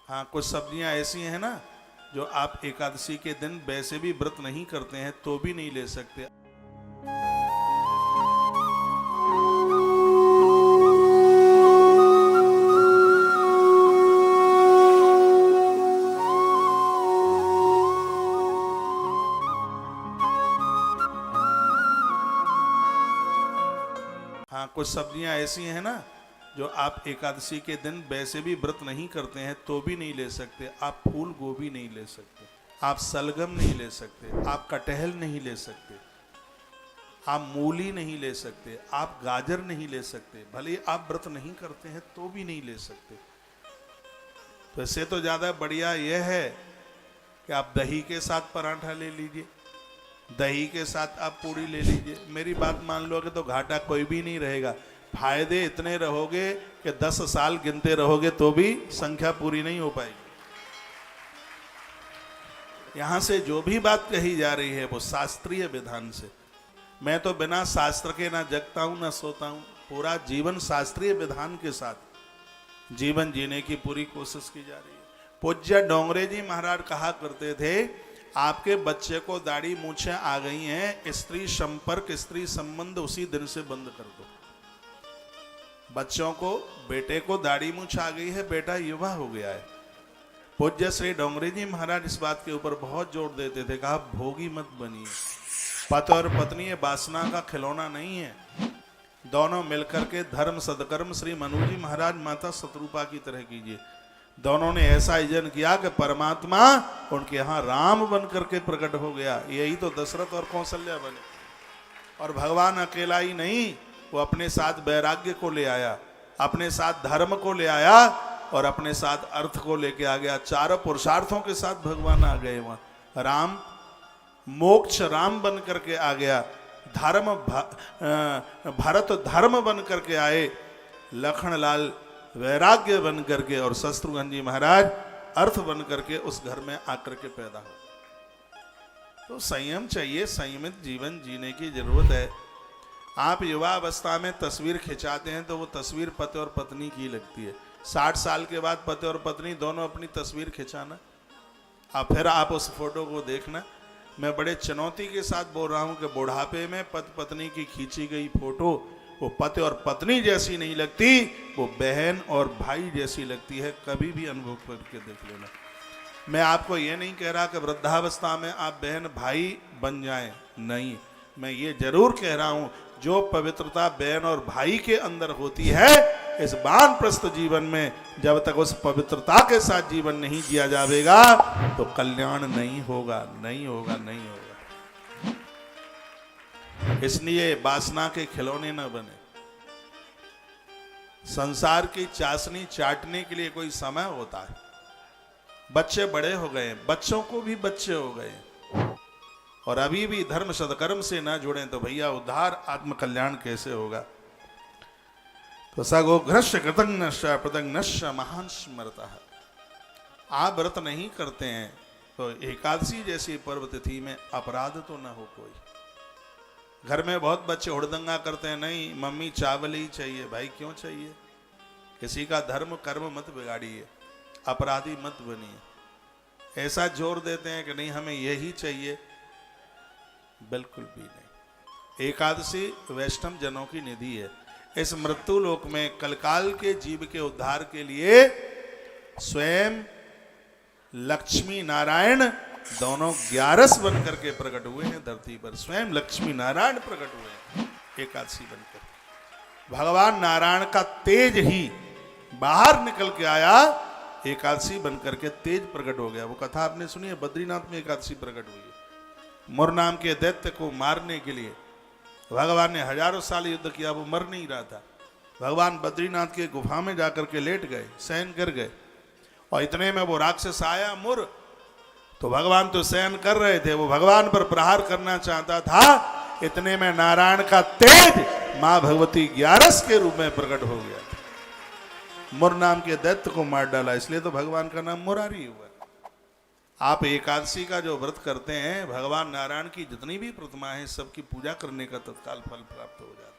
हाँ, कुछ सब्जियां ऐसी हैं ना जो आप एकादशी के दिन वैसे भी व्रत नहीं करते हैं तो भी नहीं ले सकते। हाँ, कुछ सब्जियां ऐसी हैं ना जो आप एकादशी के दिन वैसे भी व्रत नहीं करते हैं तो भी नहीं ले सकते। आप फूल गोभी नहीं ले सकते, आप सलगम नहीं ले सकते, आप कटहल नहीं ले सकते, आप मूली नहीं ले सकते, आप गाजर नहीं ले सकते। भले ही आप व्रत नहीं करते हैं तो भी नहीं ले सकते। तो इससे तो ज़्यादा बढ़िया यह है कि आप दही के साथ पराठा ले लीजिए, दही के साथ आप पूड़ी ले लीजिए। मेरी बात मान लोगे तो घाटा कोई भी नहीं रहेगा। फायदे इतने रहोगे कि 10 साल गिनते रहोगे तो भी संख्या पूरी नहीं हो पाएगी। यहां से जो भी बात कही जा रही है वो शास्त्रीय विधान से। मैं तो बिना शास्त्र के ना जगता हूं ना सोता हूं। पूरा जीवन शास्त्रीय विधान के साथ जीवन जीने की पूरी कोशिश की जा रही है। पूज्य डोंगरे जी महाराज कहा करते थे, आपके बच्चे को दाढ़ी मूछें आ गई हैं, स्त्री संपर्क स्त्री संबंध उसी दिन से बंद कर दो। बच्चों को, बेटे को दाढ़ी मूछ आ गई है, बेटा युवा हो गया है। पूज्य श्री डोंगरे जी महाराज इस बात के ऊपर बहुत जोर देते थे, कहा भोगी मत बनिए। पति और पत्नी ये वासना का खिलौना नहीं है। दोनों मिलकर के धर्म सदकर्म श्री मनु जी महाराज माता शत्रुपा की तरह कीजिए। दोनों ने ऐसा यजन किया कि परमात्मा उनके यहाँ राम बन करके प्रकट हो गया। यही तो दशरथ और कौशल्या बने। और भगवान अकेला ही नहीं, वो अपने साथ वैराग्य को ले आया, अपने साथ धर्म को ले आया और अपने साथ अर्थ को लेके आ गया। चारों पुरुषार्थों के साथ भगवान आ गए। वहां राम मोक्ष राम बन करके आ गया, धर्म भरत धर्म बन करके आए, लखनलाल वैराग्य बन करके और शत्रुघ्न जी महाराज अर्थ बन करके उस घर में आकर के पैदा हो। तो संयम चाहिए, संयमित जीवन जीने की जरूरत है। आप युवा अवस्था में तस्वीर खिंचाते हैं तो वो तस्वीर पति और पत्नी की लगती है। 60 साल के बाद पति और पत्नी दोनों अपनी तस्वीर खिंचाना, फिर आप उस फोटो को देखना। मैं बड़े चुनौती के साथ बोल रहा हूं कि बुढ़ापे में पति पत्नी की खींची गई फोटो वो पति और पत्नी जैसी नहीं लगती, वो बहन और भाई जैसी लगती है। कभी भी अनुभव करके देख लेना। मैं आपको ये नहीं कह रहा कि वृद्धावस्था में आप बहन भाई बन जाएं, नहीं। मैं ये जरूर कह रहा हूं, जो पवित्रता बहन और भाई के अंदर होती है, इस वानप्रस्थ जीवन में जब तक उस पवित्रता के साथ जीवन नहीं जिया जाएगा तो कल्याण नहीं होगा, नहीं होगा, नहीं होगा। इसलिए वासना के खिलौने न बने। संसार की चाशनी चाटने के लिए कोई समय होता है। बच्चे बड़े हो गए, बच्चों को भी बच्चे हो गए और अभी भी धर्म सदकर्म से ना जुड़े तो भैया उद्धार आत्म कल्याण कैसे होगा। तो सगो घ्रश्य कृतज्ञ प्रतज्ञ महान स्मरता। आप व्रत नहीं करते हैं तो एकादशी जैसी पर्व तिथि में अपराध तो ना हो कोई। घर में बहुत बच्चे हुड़दंगा करते हैं, नहीं मम्मी चावल ही चाहिए। भाई क्यों चाहिए? किसी का धर्म कर्म मत बिगाड़िए, अपराधी मत बनिए। ऐसा जोर देते हैं कि नहीं हमें यही चाहिए, बिल्कुल भी नहीं। एकादशी वैष्णव जनों की निधि है। इस मृत्यु लोक में कलकाल के जीव के उद्धार के लिए स्वयं लक्ष्मी नारायण दोनों 11 बन करके प्रकट हुए हैं धरती पर। स्वयं लक्ष्मी नारायण प्रकट हुए हैं एकादशी बनकर। भगवान नारायण का तेज ही बाहर निकल के आया, एकादशी बनकर के तेज प्रकट हो गया। वो कथा आपने सुनी है, बद्रीनाथ में एकादशी प्रकट हुई है। मुर नाम के दैत्य को मारने के लिए भगवान ने हजारों साल युद्ध किया, वो मर नहीं रहा था। भगवान बद्रीनाथ के गुफा में जाकर के लेट गए, शयन कर गए और इतने में वो राक्षस आया मुर। तो भगवान तो शयन कर रहे थे, वो भगवान पर प्रहार करना चाहता था। इतने में नारायण का तेज मां भगवती 11 के रूप में प्रकट हो गया, मुर नाम के दैत्य को मार डाला। इसलिए तो भगवान का नाम मुरारी हुआ। आप एकादशी का जो व्रत करते हैं, भगवान नारायण की जितनी भी प्रतिमा है सबकी पूजा करने का तत्काल फल प्राप्त हो जाता है।